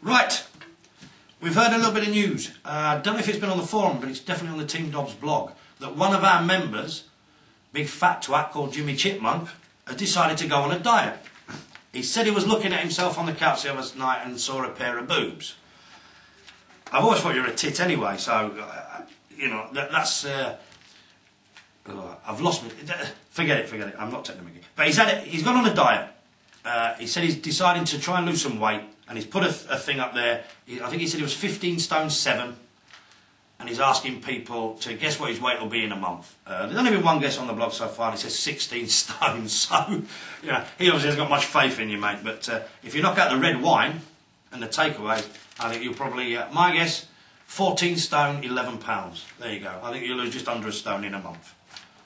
Right, we've heard a little bit of news. I don't know if it's been on the forum, but it's definitely on the Team Dobbs blog, that one of our members, big fat twat called Jimmy Chipmunk, has decided to go on a diet. He said he was looking at himself on the couch the other night and saw a pair of boobs. I've always thought you're a tit anyway, so, you know, that's... I've lost me. Forget it, I'm not taking him again. But he's gone on a diet. He said he's deciding to try and lose some weight, and he's put a thing up there. I think he said he was 15 stone 7, and he's asking people to guess what his weight will be in a month. There's only been one guess on the blog so far, and he says 16 stone, so, you know, he obviously hasn't got much faith in you, mate, but if you knock out the red wine and the takeaway, I think you'll probably, my guess, 14 stone, 11 pounds. There you go. I think you'll lose just under a stone in a month.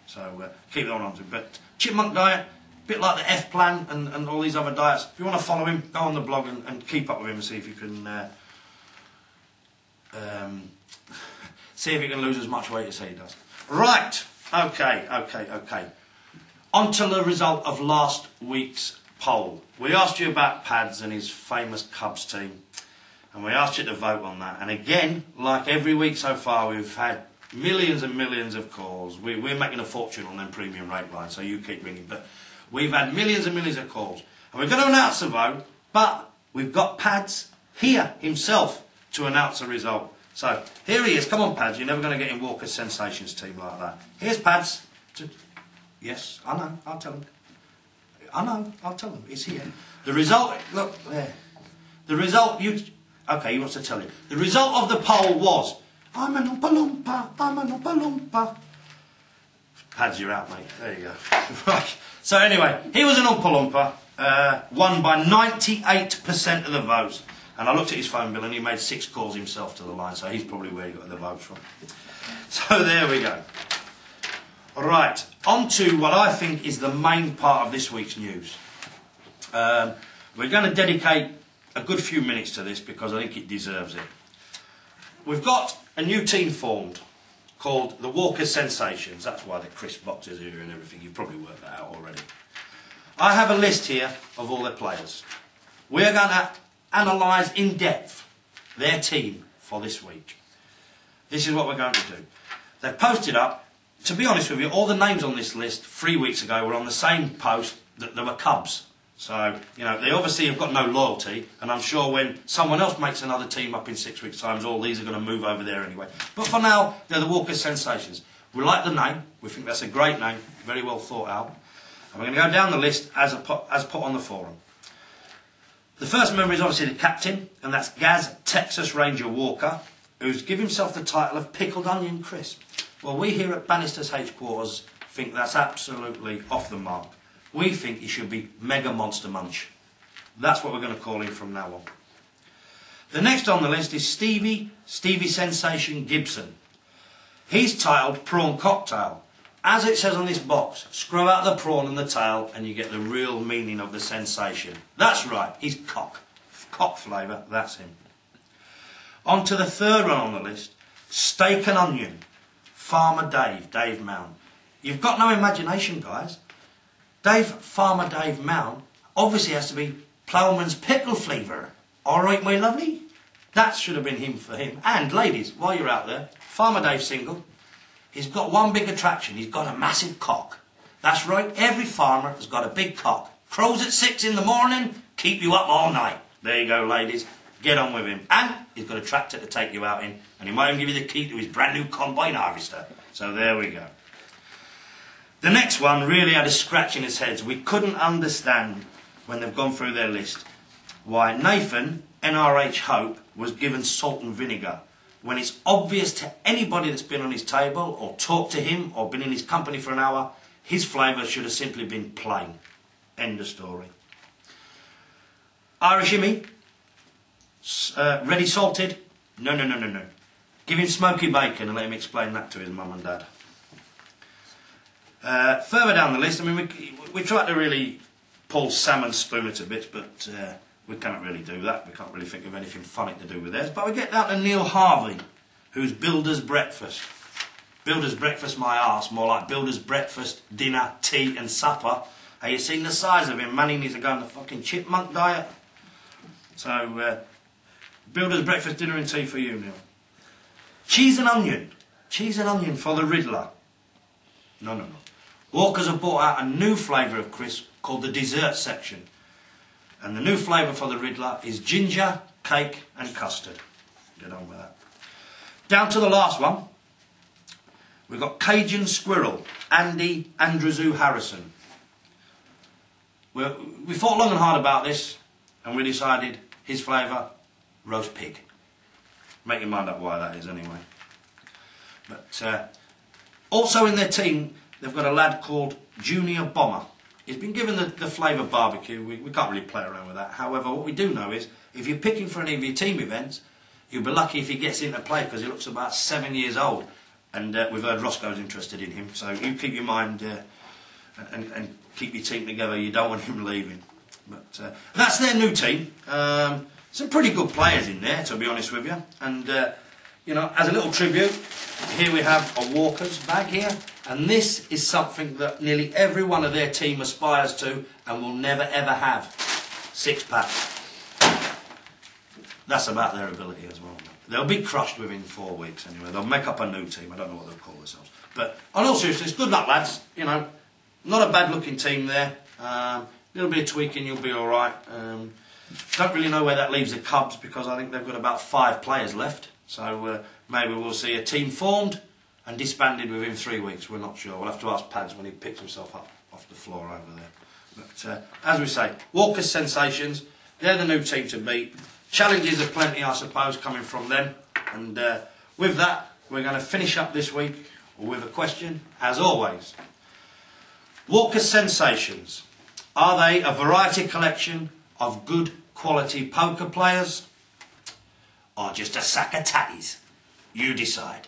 So keep that on to. But Chipmunk diet, a bit like the F plan and all these other diets. If you want to follow him, go on the blog and keep up with him and see if you can lose as much weight as he does. Right, okay. On to the result of last week's poll. We asked you about Pads and his famous Cubs team, and we asked you to vote on that. And again, like every week so far, we've had millions and millions of calls. We're making a fortune on them premium rate lines, so you keep ringing. But we've had millions and millions of calls. And we're going to announce the vote, but we've got Pads here himself to announce the result. So here he is. Come on, Pads. You're never going to get in Walker's Sensations team like that. Here's Pads. Yes, I know. I'll tell him. I know. I'll tell him. It's here. The result... Look, there. The result... Okay, he wants to tell you. The result of the poll was... I'm an Oompa Loompa, I'm an Oompa Loompa. Pads, you're out, mate. There you go. Right. So anyway, he was an Oompa Loompa, won by 98% of the votes. And I looked at his phone bill and he made 6 calls himself to the line, so he's probably where he got the votes from. So there we go. Right, on to what I think is the main part of this week's news. We're going to dedicate a good few minutes to this because I think it deserves it. We've got a new team formed called the Walker Sensations. That's why the crisp boxes here and everything. You've probably worked that out already. I have a list here of all their players. We're going to analyse in depth their team for this week. This is what we're going to do. They've posted up, to be honest with you, all the names on this list 3 weeks ago were on the same post that there were Cubs. So, you know, they obviously have got no loyalty, and I'm sure when someone else makes another team up in 6 weeks' time, all these are going to move over there anyway. But for now, they're the Walker Sensations. We like the name. We think that's a great name, very well thought out. And we're going to go down the list as put on the forum. The first member is obviously the captain, and that's Gaz Texas Ranger Walker, who's given himself the title of Pickled Onion Crisp. Well, we here at Bannister's Headquarters think that's absolutely off the mark. We think he should be Mega Monster Munch. That's what we're going to call him from now on. The next on the list is Stevie Sensation Gibson. He's titled Prawn Cocktail. As it says on this box, screw out the prawn and the tail and you get the real meaning of the sensation. That's right, he's cock. Cock flavour, that's him. On to the third one on the list, Steak and Onion. Farmer Dave Mound. You've got no imagination, guys. Farmer Dave Mound obviously has to be Ploughman's pickle flavour. Alright, my lovely? That should have been him for him. And ladies, while you're out there, Farmer Dave single. He's got one big attraction. He's got a massive cock. That's right, every farmer has got a big cock. Crows at 6 in the morning, keep you up all night. There you go, ladies. Get on with him. And he's got a tractor to take you out in. And he might even give you the key to his brand new combine harvester. So there we go. The next one really had a scratch in his head. We couldn't understand, when they've gone through their list, why Nathan, NRH Hope, was given salt and vinegar, when it's obvious to anybody that's been on his table, or talked to him, or been in his company for an hour, his flavour should have simply been plain. End of story. Irish Immy, ready salted? No. Give him smoky bacon and let him explain that to his mum and dad. Further down the list, I mean, we tried to really pull Salmon Spoon it a bit, but we can't really do that. We can't really think of anything funny to do with theirs. But we get down to Neil Harvey, who's Builder's Breakfast. Builder's Breakfast, my arse. More like Builder's Breakfast, dinner, tea and supper. Have you seen the size of him? Man, he needs to go on the fucking chipmunk diet. So, Builder's breakfast, dinner and tea for you, Neil. Cheese and onion. Cheese and onion for the Riddler. No, no, no. Walkers have brought out a new flavour of crisp called the dessert section. And the new flavour for the Riddler is ginger, cake and custard. Get on with that. Down to the last one. We've got Cajun Squirrel, Andy Andrew Harrison. We thought long and hard about this and we decided his flavour, roast pig. Make your mind up why that is anyway. But also in their team, they've got a lad called Junior Bomber. He's been given the flavour barbecue. We can't really play around with that. However, what we do know is, if you're picking for any of your team events, you'll be lucky if he gets into play because he looks about 7 years old. And we've heard Roscoe's interested in him. So you keep your mind and keep your team together. You don't want him leaving. But that's their new team. Some pretty good players in there, to be honest with you. And, you know, as a little tribute, here we have a Walker's bag here. And this is something that nearly every one of their team aspires to and will never ever have. 6-pack. That's about their ability as well. They'll be crushed within 4 weeks anyway. They'll make up a new team. I don't know what they'll call themselves. But on all seriousness, good luck, lads. You know, not a bad looking team there. Little bit of tweaking, you'll be all right. Don't really know where that leaves the Cubs because I think they've got about 5 players left. So maybe we'll see a team formed and disbanded within 3 weeks. We're not sure. We'll have to ask Pads when he picks himself up off the floor over there. But as we say, Walker's Sensations, they're the new team to beat. Challenges are plenty, I suppose, coming from them. And with that, we're going to finish up this week with a question, as always. Walker's Sensations, are they a variety collection of good quality poker players or just a sack of tatties? You decide.